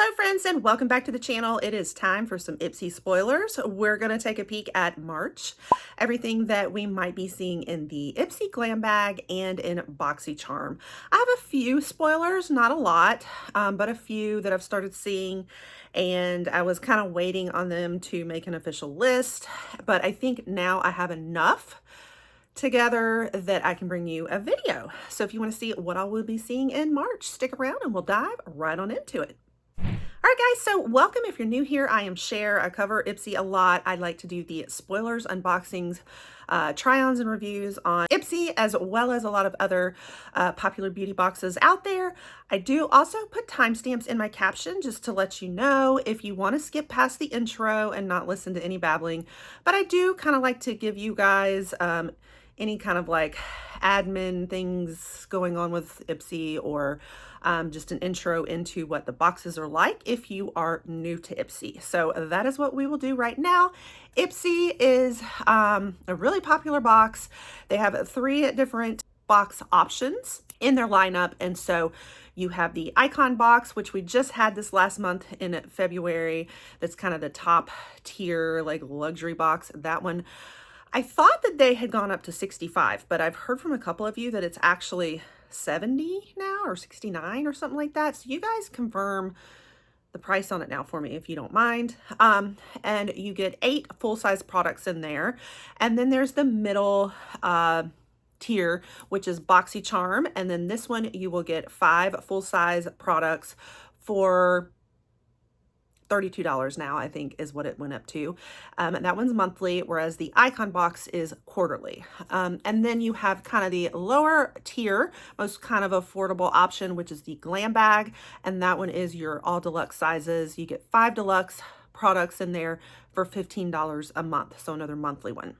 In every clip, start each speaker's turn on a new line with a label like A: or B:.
A: Hello friends and welcome back to the channel. It is time for some Ipsy spoilers. We're going to take a peek at March, everything that we might be seeing in the Ipsy Glam Bag and in BoxyCharm. I have a few spoilers, not a lot, but a few that I've started seeing, and I was kind of waiting on them to make an official list, but I think now I have enough together that I can bring you a video. So if you want to see what I will be seeing in March, stick around and we'll dive right on into it. All right, guys, so welcome. If you're new here, I am Cher. I cover Ipsy a lot. I like to do the spoilers, unboxings, try-ons, and reviews on Ipsy, as well as a lot of other popular beauty boxes out there. I do also put timestamps in my caption just to let you know if you want to skip past the intro and not listen to any babbling. But I do kind of like to give you guys any kind of like admin things going on with Ipsy, or just an intro into what the boxes are like if you are new to Ipsy. So that is what we will do right now. Ipsy is a really popular box. They have 3 different box options in their lineup, and so you have the icon box, which we just had this last month in February. That's kind of the top tier, like luxury box. That one, I thought that they had gone up to 65, but I've heard from a couple of you that it's actually 70 now or 69 or something like that. So you guys confirm the price on it now for me if you don't mind. And you get 8 full-size products in there. And then there's the middle tier, which is BoxyCharm. And then this one you will get 5 full-size products for $32 now, I think is what it went up to. And that one's monthly, whereas the icon box is quarterly. And then you have kind of the lower tier, most kind of affordable option, which is the Glam Bag. And that one is your all deluxe sizes. You get 5 deluxe products in there for $15 a month. So another monthly one.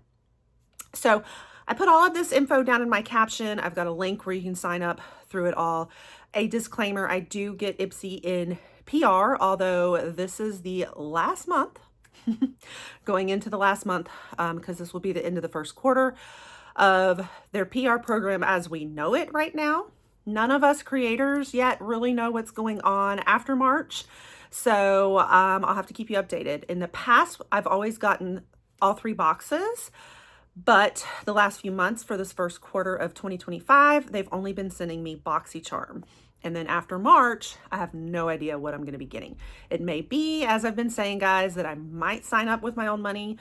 A: So I put all of this info down in my caption. I've got a link where you can sign up through it all. A disclaimer, I do get Ipsy in PR, although this is the last month, going into the last month, because this will be the end of the first quarter of their PR program as we know it right now. None of us creators yet really know what's going on after March, so I'll have to keep you updated. In the past, I've always gotten all 3 boxes, but the last few months for this first quarter of 2025, they've only been sending me BoxyCharm. And then after March, I have no idea what I'm going to be getting. It may be, as I've been saying, guys, that I might sign up with my own money.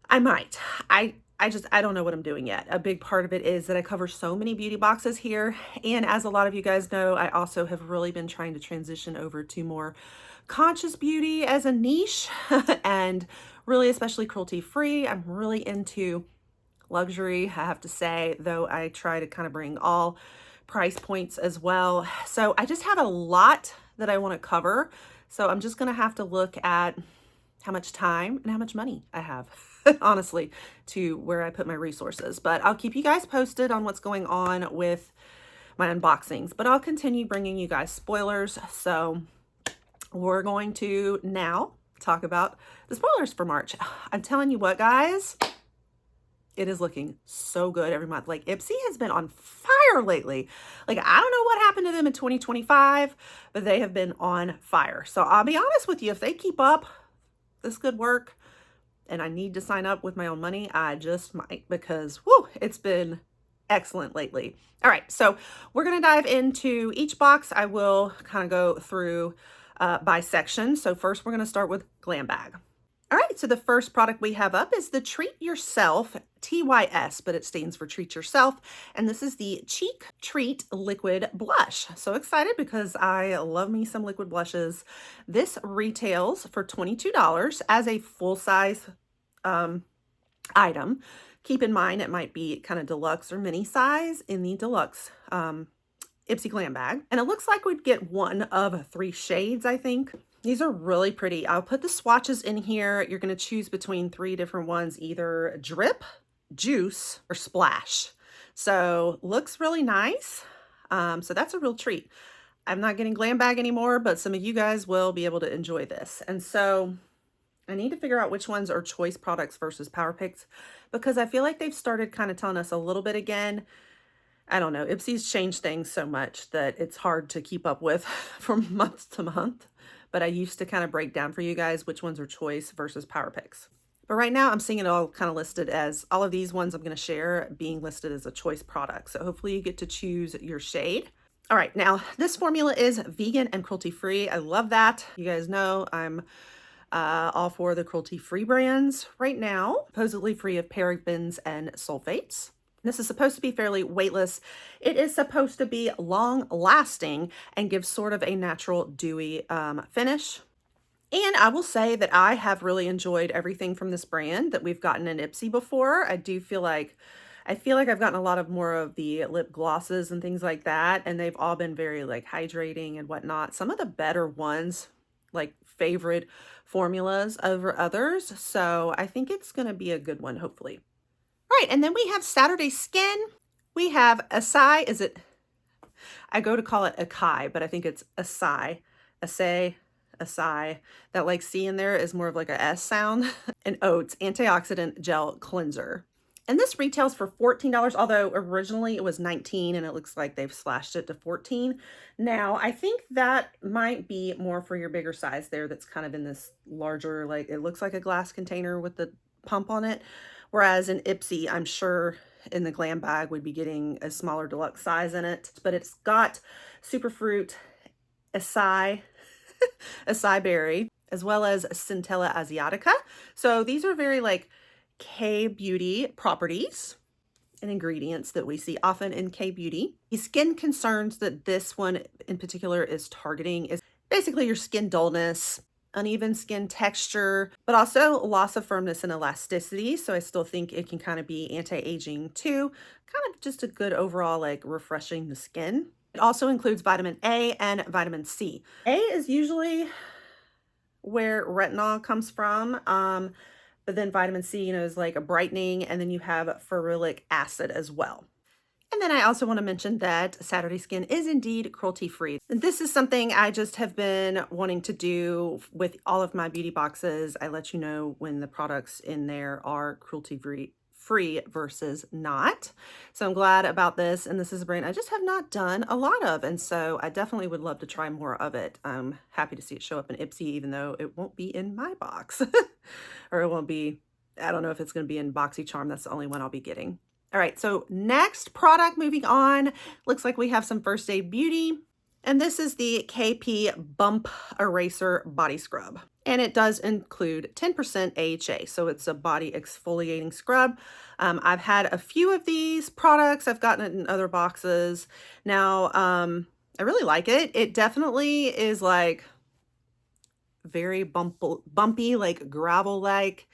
A: I might. I don't know what I'm doing yet. A big part of it is that I cover so many beauty boxes here. And as a lot of you guys know, I also have really been trying to transition over to more conscious beauty as a niche and really especially cruelty-free. I'm really into luxury, I have to say, though I try to kind of bring all price points as well. So I just have a lot that I want to cover. So I'm just going to have to look at how much time and how much money I have, honestly, to where I put my resources. But I'll keep you guys posted on what's going on with my unboxings. But I'll continue bringing you guys spoilers. So we're going to now talk about the spoilers for March. I'm telling you what, guys, it is looking so good every month. Like, Ipsy has been on fire lately. Like, I don't know what happened to them in 2025, but they have been on fire. So I'll be honest with you, if they keep up this good work and I need to sign up with my own money, I just might, because whoo, it's been excellent lately. All right, so we're going to dive into each box. I will kind of go through by section. So first we're going to start with Glam Bag. All right, so the first product we have up is the Treat Yourself, TYS, but it stands for Treat Yourself. And this is the Cheek Treat Liquid Blush. So excited because I love me some liquid blushes. This retails for $22 as a full-size item. Keep in mind, it might be kind of deluxe or mini size in the deluxe Ipsy Glam Bag. And it looks like we'd get one of 3 shades, I think. These are really pretty. I'll put the swatches in here. You're going to choose between 3 different ones, either Drip, Juice, or Splash. So looks really nice. So that's a real treat. I'm not getting Glam Bag anymore, but some of you guys will be able to enjoy this. And so I need to figure out which ones are choice products versus Power Picks, because I feel like they've started kind of telling us a little bit again. I don't know. Ipsy's changed things so much that it's hard to keep up with from month to month. but I used to kind of break down for you guys which ones are choice versus power picks. But right now I'm seeing it all kind of listed as all of these ones I'm going to share being listed as a choice product. So hopefully you get to choose your shade. All right, now this formula is vegan and cruelty-free. I love that. You guys know I'm all for the cruelty-free brands right now, supposedly free of parabens and sulfates. This is supposed to be fairly weightless. It is supposed to be long lasting and give sort of a natural dewy finish. And I will say that I have really enjoyed everything from this brand that we've gotten in Ipsy before. I feel like I've gotten a lot of more of the lip glosses and things like that, and they've all been very like hydrating and whatnot. Some of the better ones, like favorite formulas over others. So I think it's going to be a good one, hopefully. All right, and then we have Saturday Skin. We have Acai. I go to call it Acai, but I think it's Acai. Acai. That like C in there is more of like a S sound. And Oats Antioxidant Gel Cleanser. And this retails for $14, although originally it was $19 and it looks like they've slashed it to $14. Now, I think that might be more for your bigger size there that's kind of in this larger, like it looks like a glass container with the pump on it. Whereas in Ipsy, I'm sure in the Glam Bag would be getting a smaller deluxe size in it. But it's got superfruit, acai berry, as well as Centella asiatica. So these are very like K-beauty properties and ingredients that we see often in K-beauty. The skin concerns that this one in particular is targeting is basically your skin dullness, uneven skin texture, but also loss of firmness and elasticity. So I still think it can kind of be anti-aging too, kind of just a good overall like refreshing the skin. It also includes vitamin A and vitamin C. A is usually where retinol comes from. But then vitamin C, is like a brightening, and then you have ferulic acid as well. And then I also want to mention that Saturday Skin is indeed cruelty-free. This is something I just have been wanting to do with all of my beauty boxes. I let you know when the products in there are cruelty-free versus not. So I'm glad about this. And this is a brand I just have not done a lot of. And so I definitely would love to try more of it. I'm happy to see it show up in Ipsy, even though it won't be in my box. Or it won't be, I don't know if it's going to be in BoxyCharm. That's the only one I'll be getting. All right, so next product, moving on. Looks like we have some First Aid Beauty. And this is the KP Bump Eraser Body Scrub. And it does include 10% AHA, so it's a body exfoliating scrub. I've had a few of these products. I've gotten it in other boxes. Now, I really like it. It definitely is like very bumpy, like gravel-like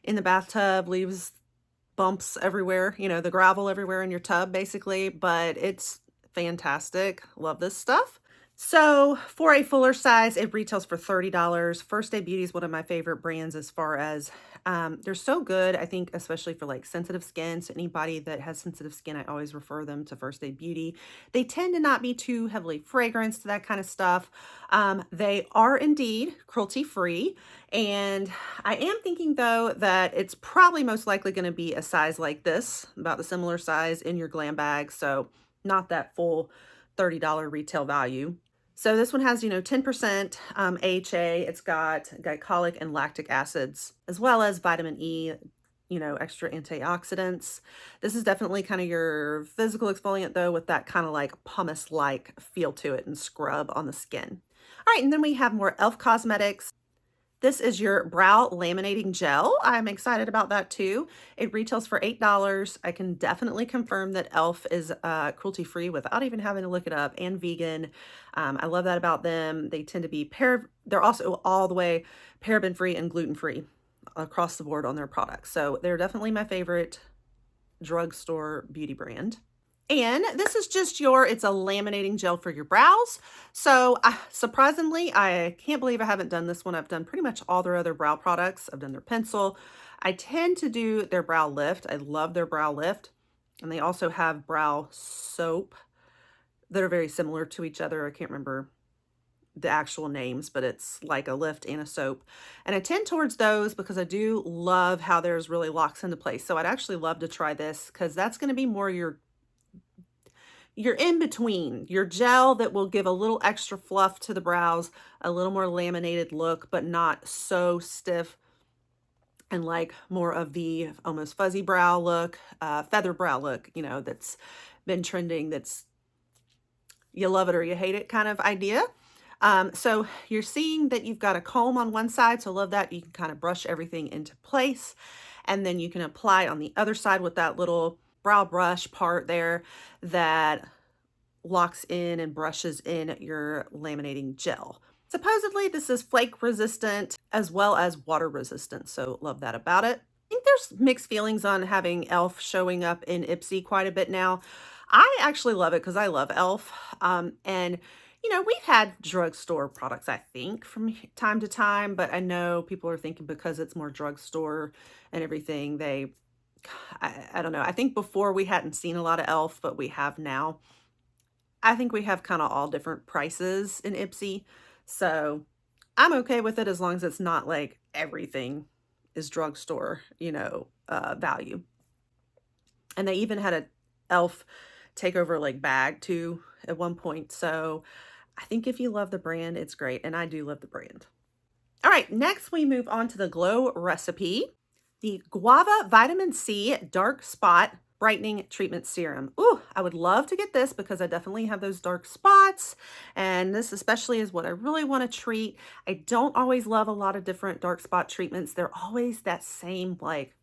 A: in the bathtub, leaves bumps everywhere, the gravel everywhere in your tub, basically, but it's fantastic. Love this stuff. So for a fuller size, it retails for $30. First Aid Beauty is one of my favorite brands as far as they're so good. I think especially for like sensitive skin. So anybody that has sensitive skin, I always refer them to First Aid Beauty. They tend to not be too heavily fragranced, that kind of stuff. They are indeed cruelty-free. And I am thinking though that it's probably most likely going to be a size like this, about the similar size in your Glam Bag. So not that full $30 retail value. So this one has, 10% AHA. It's got glycolic and lactic acids, as well as vitamin E, extra antioxidants. This is definitely kind of your physical exfoliant though, with that kind of like pumice-like feel to it and scrub on the skin. All right, and then we have more e.l.f. Cosmetics. This is your brow laminating gel. I'm excited about that too. It retails for $8. I can definitely confirm that e.l.f. is cruelty-free without even having to look it up, and vegan. I love that about them. They tend to be they're also all the way paraben-free and gluten-free across the board on their products. So they're definitely my favorite drugstore beauty brand. And this is just it's a laminating gel for your brows. So surprisingly, I can't believe I haven't done this one. I've done pretty much all their other brow products. I've done their pencil. I tend to do their brow lift. I love their brow lift. And they also have brow soap that are very similar to each other. I can't remember the actual names, but it's like a lift and a soap. And I tend towards those because I do love how theirs really locks into place. So I'd actually love to try this because that's going to be more your you're in between your gel that will give a little extra fluff to the brows, a little more laminated look, but not so stiff, and like more of the almost fuzzy brow look, feather brow look, you know, that's been trending, that's you love it or you hate it kind of idea. So you're seeing that you've got a comb on one side, so love that. You can kind of brush everything into place, and then you can apply on the other side with that little brow brush part there that locks in and brushes in your laminating gel. Supposedly this is flake resistant as well as water resistant, so love that about it. I think there's mixed feelings on having e.l.f. showing up in Ipsy quite a bit now. I actually love it because I love e.l.f. And you know, we've had drugstore products, I think, from time to time, but I know people are thinking because it's more drugstore and everything, I don't know. I think before we hadn't seen a lot of e.l.f., but we have now. I think we have kind of all different prices in Ipsy, so I'm okay with it as long as it's not like everything is drugstore, you know, value. And they even had a e.l.f. takeover like bag too at one point. So I think if you love the brand, it's great. And I do love the brand. All right, next we move on to the Glow Recipe, the Guava Vitamin C Dark Spot Brightening Treatment Serum. Ooh, I would love to get this because I definitely have those dark spots, and this especially is what I really want to treat. I don't always love a lot of different dark spot treatments. They're always that same like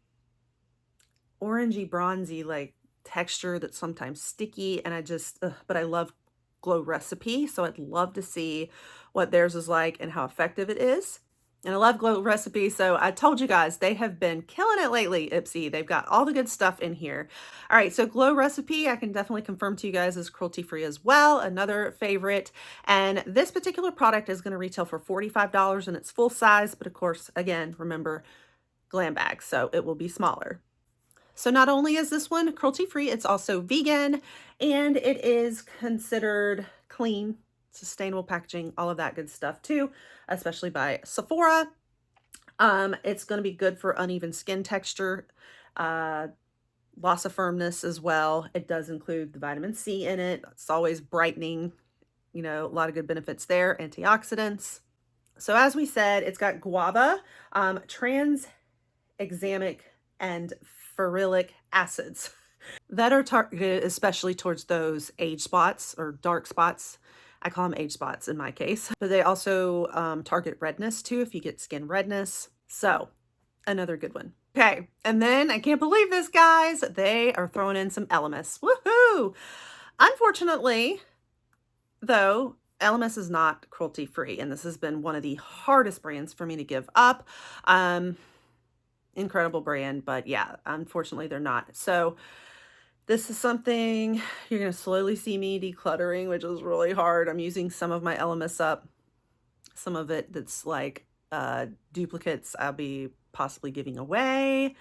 A: orangey bronzy like texture that's sometimes sticky, and I just but I love Glow Recipe, so I'd love to see what theirs is like and how effective it is. And I love Glow Recipe, so I told you guys they have been killing it lately, Ipsy. They've got all the good stuff in here. All right, so Glow Recipe, I can definitely confirm to you guys, is cruelty-free as well, another favorite. And this particular product is going to retail for $45 in its full size, but of course, again, remember, glam bag, so it will be smaller. So not only is this one cruelty-free, it's also vegan, and it is considered clean, sustainable packaging, all of that good stuff too, especially by Sephora. It's going to be good for uneven skin texture, loss of firmness as well. It does include the vitamin C in it. It's always brightening, you know, a lot of good benefits there, antioxidants. So as we said, it's got guava, tranexamic, and ferulic acids that are targeted especially towards those age spots or dark spots. I call them age spots in my case, but they also target redness too if you get skin redness. So another good one. Okay, and then I can't believe this, guys. They are throwing in some Elemis. Woohoo! Unfortunately, though, Elemis is not cruelty-free, and this has been one of the hardest brands for me to give up. Incredible brand, but yeah, unfortunately they're not. So this is something you're going to slowly see me decluttering, which is really hard. I'm using some of my Elemis up. Some of it that's like duplicates I'll be possibly giving away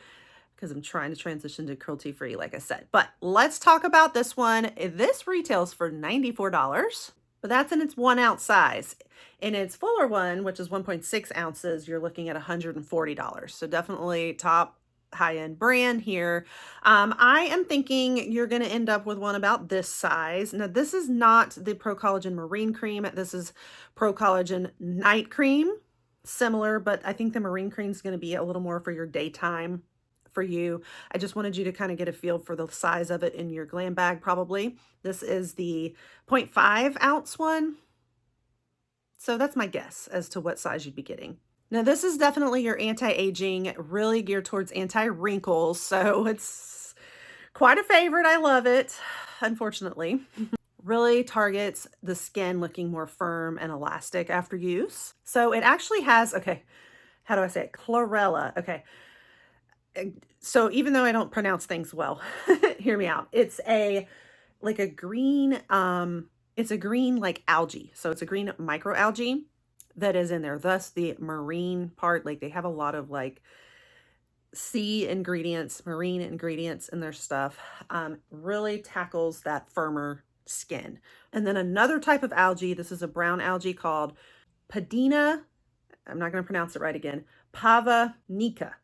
A: because I'm trying to transition to cruelty-free, like I said. But let's talk about this one. This retails for $94, but that's in its 1 ounce size. In its fuller one, which is 1.6 ounces, you're looking at $140. So definitely top high-end brand here. I am thinking you're going to end up with one about this size. Now, this is not the Pro Collagen Marine Cream. This is Pro Collagen Night Cream. Similar, but I think the Marine Cream is going to be a little more for your daytime for you. I just wanted you to kind of get a feel for the size of it in your glam bag probably. This is the 0.5 ounce one. So that's my guess as to what size you'd be getting. Now this is definitely your anti-aging, really geared towards anti-wrinkles. So it's quite a favorite. I love it, unfortunately. Really targets the skin looking more firm and elastic after use. So it actually has, okay, how do I say it? Chlorella. Okay. So even though I don't pronounce things well, hear me out. It's like a green, it's a green like algae. So it's a green microalgae that is in there. Thus the marine part, like they have a lot of like sea ingredients, marine ingredients in their stuff. Really tackles that firmer skin. And then another type of algae, this is a brown algae called Padina, I'm not going to pronounce it right again, Pavanica.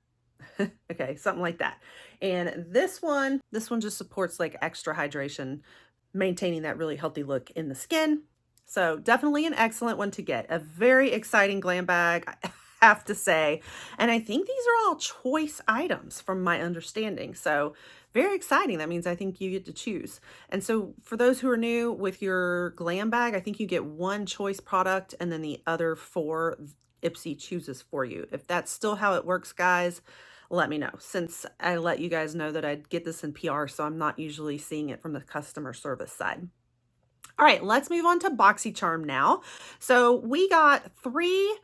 A: Okay, something like that. And this one just supports like extra hydration maintaining that really healthy look in the skin. So definitely an excellent one to get. A very exciting glam bag, I have to say. And I think these are all choice items from my understanding. So very exciting. That means I think you get to choose. And so for those who are new with your glam bag, I think you get one choice product and then the other 4 Ipsy chooses for you. If that's still how it works, guys, let me know, since I let you guys know that I'd get this in PR, so I'm not usually seeing it from the customer service side. All right, let's move on to BoxyCharm now. So we got 3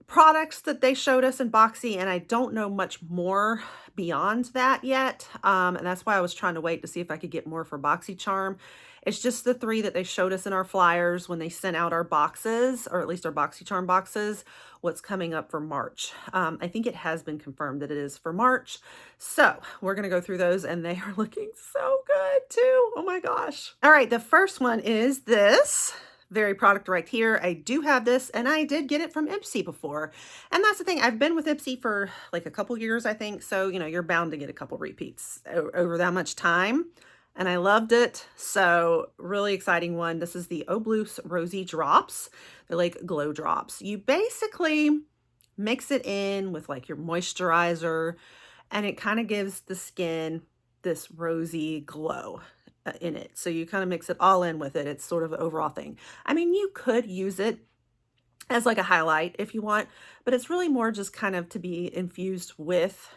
A: products that they showed us in Boxy, and I don't know much more beyond that yet. And that's why I was trying to wait to see if I could get more for BoxyCharm. It's just the 3 that they showed us in our flyers when they sent out our boxes, or at least our BoxyCharm boxes, what's coming up for March. I think it has been confirmed that it is for March. So we're going to go through those, and they are looking so good too. Oh my gosh. All right, the first one is this very product right here. I do have this, and I did get it from Ipsy before. And that's the thing, I've been with Ipsy for like a couple years, I think. So, you know, you're bound to get a couple repeats over that much time. And I loved it. So really exciting one. This is the Oblus Rosy Drops. They're like glow drops. You basically mix it in with like your moisturizer, and it kind of gives the skin this rosy glow in it. So you kind of mix it all in with it. It's sort of an overall thing. I mean, you could use it as like a highlight if you want, but it's really more just kind of to be infused with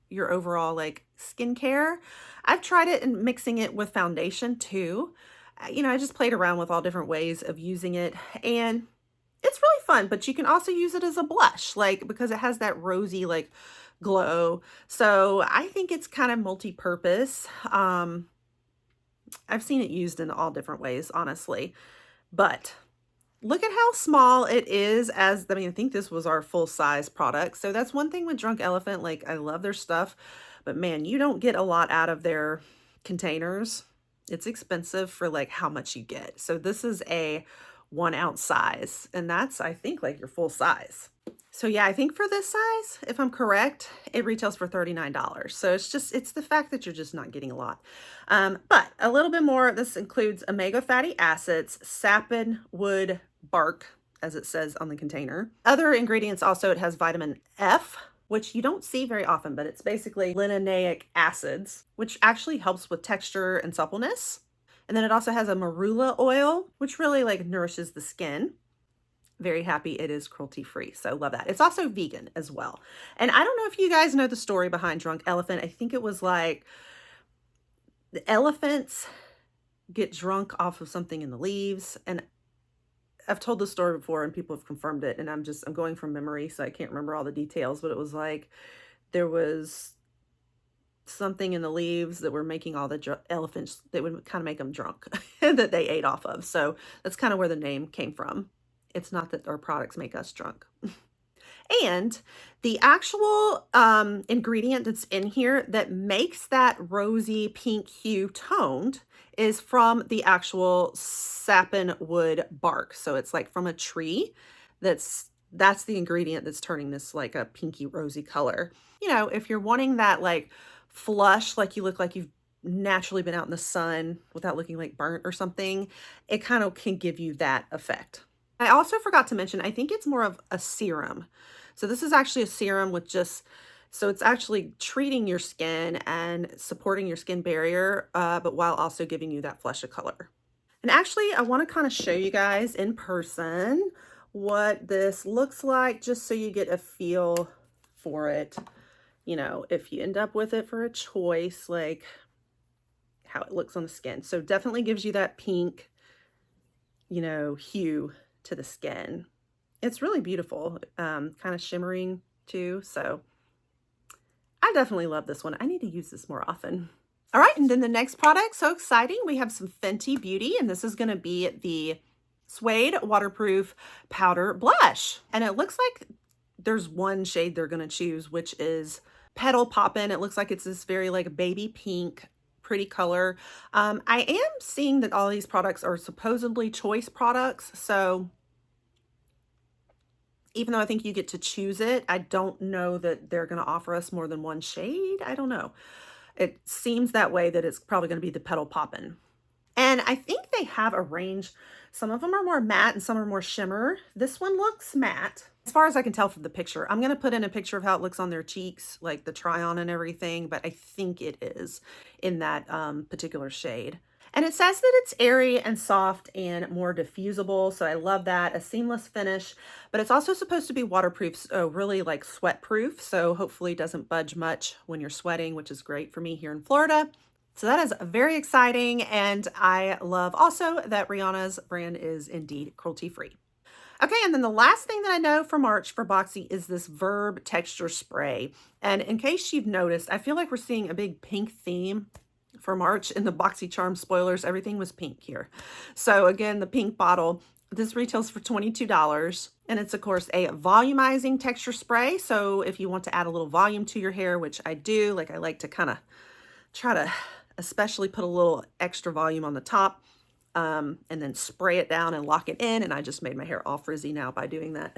A: your overall like skincare. I've tried it and mixing it with foundation too. You know, I just played around with all different ways of using it, and it's really fun, but you can also use it as a blush, like, because it has that rosy like glow. So I think it's kind of multi-purpose. I've seen it used in all different ways, honestly, but look at how small it is. I think this was our full size product. So that's one thing with Drunk Elephant. Like, I love their stuff, but man, you don't get a lot out of their containers. It's expensive for like how much you get. So this is a 1 ounce size, and that's, I think, like your full size. So yeah, I think for this size, if I'm correct, it retails for $39. So it's the fact that you're just not getting a lot. But a little bit more, this includes omega fatty acids, sapwood bark, as it says on the container. Other ingredients also, it has vitamin F, which you don't see very often, but it's basically linoleic acids, which actually helps with texture and suppleness. And then it also has a marula oil, which really like nourishes the skin. Very happy it is cruelty-free, so love that. It's also vegan as well. And I don't know if you guys know the story behind Drunk Elephant. I think it was like the elephants get drunk off of something in the leaves. And I've told this story before and people have confirmed it, and I'm going from memory, so I can't remember all the details, but it was like there was something in the leaves that were making all the elephants, that would kind of make them drunk that they ate off of. So that's kind of where the name came from. It's not that our products make us drunk. And the actual ingredient that's in here that makes that rosy pink hue toned is from the actual sapwood bark. So it's like from a tree. That's the ingredient that's turning this like a pinky rosy color. You know, if you're wanting that like flush, like you look like you've naturally been out in the sun without looking like burnt or something, it kind of can give you that effect. I also forgot to mention, I think it's more of a serum. So this is actually a serum with so it's actually treating your skin and supporting your skin barrier, but while also giving you that flush of color. And actually, I want to kind of show you guys in person what this looks like, just so you get a feel for it. You know, if you end up with it for a choice, like how it looks on the skin. So definitely gives you that pink, you know, hue to the skin. It's really beautiful, kind of shimmering too. So I definitely love this one. I need to use this more often. All right, and then the next product, so exciting. We have some Fenty Beauty, and this is going to be the Suede Waterproof Powder Blush. And it looks like there's one shade they're going to choose, which is Petal Poppin'. It looks like it's this very like baby pink, pretty color. I am seeing that all these products are supposedly choice products. So even though I think you get to choose it, I don't know that they're going to offer us more than one shade. I don't know. It seems that way, that it's probably going to be the Petal Poppin'. And I think they have a range. Some of them are more matte and some are more shimmer. This one looks matte. As far as I can tell from the picture, I'm going to put in a picture of how it looks on their cheeks, like the try on and everything, but I think it is in that particular shade. And it says that it's airy and soft and more diffusible. So I love that. A seamless finish, but it's also supposed to be waterproof. So really like sweat proof. So hopefully it doesn't budge much when you're sweating, which is great for me here in Florida. So that is very exciting. And I love also that Rihanna's brand is indeed cruelty-free. Okay, and then the last thing that I know for March for Boxy is this Verb Texture Spray. And in case you've noticed, I feel like we're seeing a big pink theme for March in the BoxyCharm spoilers. Everything was pink here. So again, the pink bottle, this retails for $22. And it's, of course, a volumizing texture spray. So if you want to add a little volume to your hair, which I do, like I like to kind of try to especially put a little extra volume on the top. And then spray it down and lock it in. And I just made my hair all frizzy now by doing that.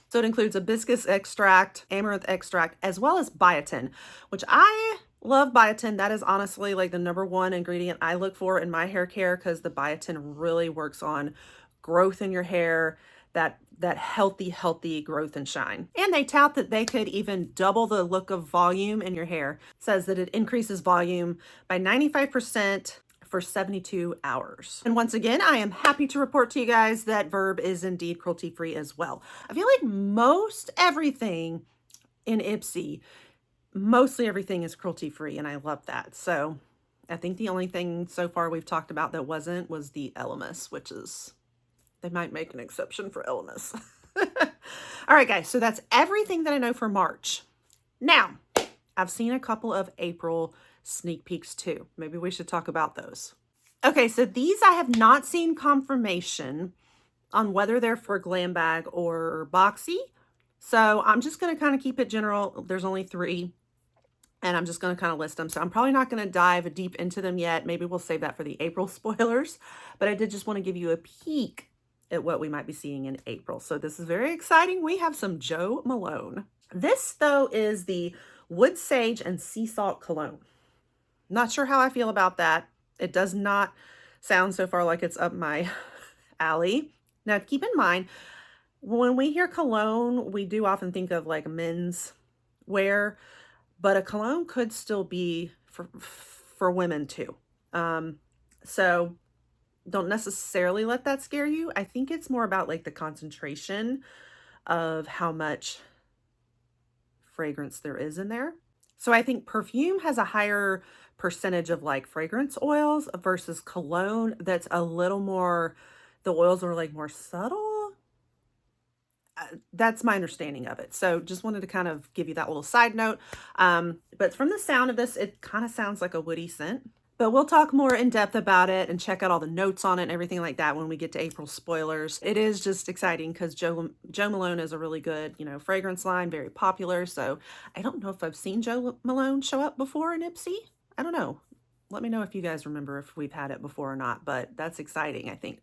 A: So it includes hibiscus extract, amaranth extract, as well as biotin, which I love biotin. That is honestly like the #1 ingredient I look for in my hair care, because the biotin really works on growth in your hair, that healthy growth and shine. And they tout that they could even double the look of volume in your hair. It says that it increases volume by 95% for 72 hours. And once again, I am happy to report to you guys that Verb is indeed cruelty-free as well. I feel like most everything in Ipsy, mostly everything is cruelty-free, and I love that. So I think the only thing so far we've talked about that wasn't was the Elemis, which is, they might make an exception for Elemis. All right, guys, so that's everything that I know for March. Now, I've seen a couple of April sneak peeks too. Maybe we should talk about those. Okay, so these I have not seen confirmation on whether they're for Glam Bag or Boxy. So I'm just going to kind of keep it general. There's only 3, and I'm just going to kind of list them. So I'm probably not going to dive deep into them yet. Maybe we'll save that for the April spoilers. But I did just want to give you a peek at what we might be seeing in April. So this is very exciting. We have some Jo Malone. This, though, is the Wood Sage and Sea Salt Cologne. Not sure how I feel about that. It does not sound so far like it's up my alley. Now, keep in mind, when we hear cologne, we do often think of like men's wear, but a cologne could still be for women too. So don't necessarily let that scare you. I think it's more about like the concentration of how much fragrance there is in there. So I think perfume has a higher percentage of like fragrance oils versus cologne that's a little more, the oils are like more subtle. That's my understanding of it. So just wanted to kind of give you that little side note. But from the sound of this, it kind of sounds like a woody scent. But we'll talk more in depth about it and check out all the notes on it and everything like that when we get to April spoilers. It is just exciting because Jo Malone is a really good, fragrance line, very popular. So I don't know if I've seen Jo Malone show up before in Ipsy. I don't know. Let me know if you guys remember if we've had it before or not, but that's exciting, I think.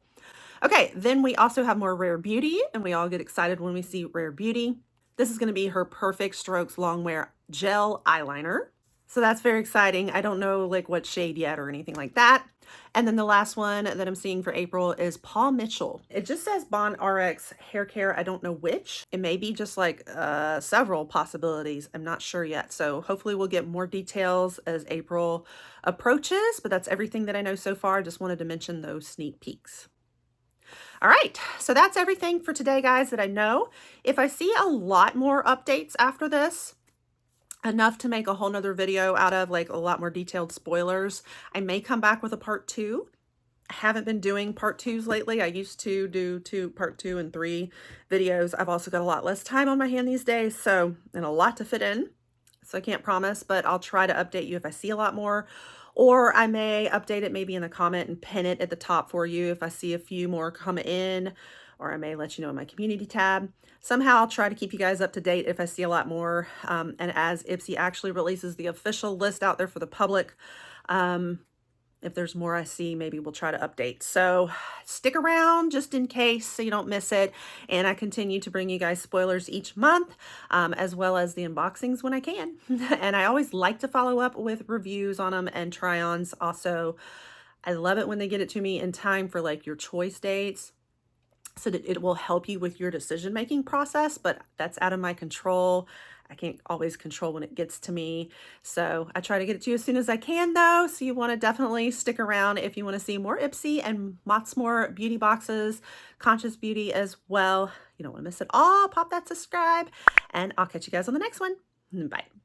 A: Okay, then we also have more Rare Beauty, and we all get excited when we see Rare Beauty. This is going to be her Perfect Strokes Longwear Gel Eyeliner. So that's very exciting. I don't know like what shade yet or anything like that. And then the last one that I'm seeing for April is Paul Mitchell. It just says Bon RX Hair Care. I don't know which. It may be just like several possibilities. I'm not sure yet. So hopefully we'll get more details as April approaches, but that's everything that I know so far. Just wanted to mention those sneak peeks. All right, so that's everything for today, guys, that I know. If I see a lot more updates after this, enough to make a whole nother video out of, like a lot more detailed spoilers, I may come back with a part 2. I haven't been doing part 2s lately. I used to do part 2 and 3 videos. I've also got a lot less time on my hand these days, so, and a lot to fit in. So I can't promise, but I'll try to update you if I see a lot more. Or I may update it maybe in a comment and pin it at the top for you if I see a few more come in, or I may let you know in my community tab. Somehow I'll try to keep you guys up to date if I see a lot more. And as Ipsy actually releases the official list out there for the public, if there's more I see, maybe we'll try to update. So stick around just in case so you don't miss it. And I continue to bring you guys spoilers each month, as well as the unboxings when I can. And I always like to follow up with reviews on them and try-ons also. I love it when they get it to me in time for like your choice dates, so that it will help you with your decision-making process, but that's out of my control. I can't always control when it gets to me. So I try to get it to you as soon as I can though. So you want to definitely stick around if you want to see more Ipsy and lots more beauty boxes, conscious beauty as well. You don't want to miss it all. Pop that subscribe, and I'll catch you guys on the next one. Bye.